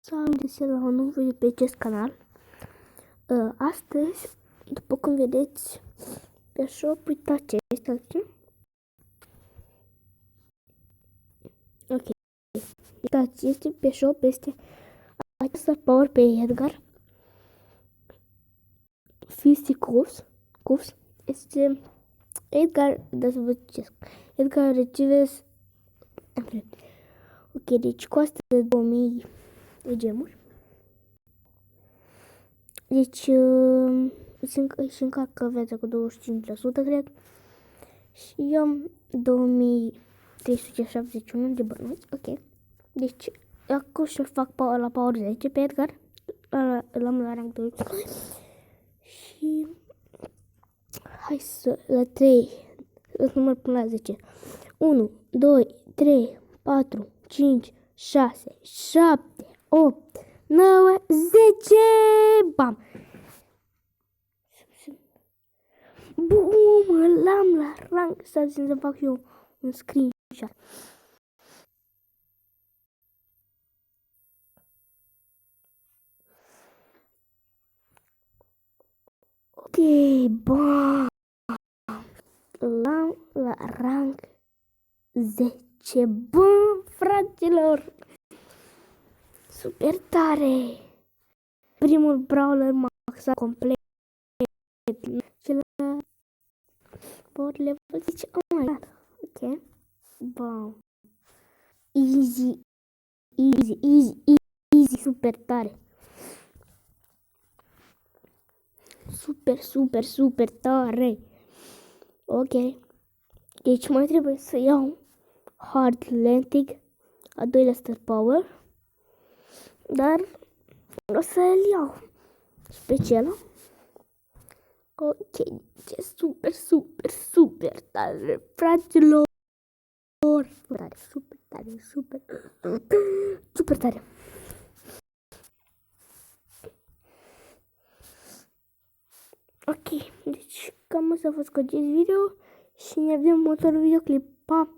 Salut la un nou video pe acest canal. Astăzi, după cum vedeți pe shop, uitați ce este aici. Ok. Uitați, este pe shop, este acesta Power pe Edgar. Cuffs. Este Edgar, da să vă citesc. Edgar receives. Ok, deci costă 2000 de gemuri. Deci își încarcă viața cu 25%, cred. Și eu am 2371 de bănuți. Ok. Deci acum și-l fac la Power 10 pe Edgar. Îl am la rank 2. Și hai să la 3. Îl număr până la 10. 1, 2, 3, 4, 5, 6, 7, 8, 9, 10. Bam! Bum! L-am la rank. Să fac eu un screenshot. Ok, bam! L-am la rank 10. Bam, fraților! Super tare! Primul brawler maxat complet. Și la power level 10. Oh my god. Ok. Bam. Easy. Super tare. Super tare. Ok. Deci mai trebuie să iau Hard Atlantic, a doilea Star Power. Dar o să-l iau special. Ok, ce super tare, fraților. Super tare. Ok, deci cam asta a fost cu acest video și ne vedem în următorul videoclip. Pa!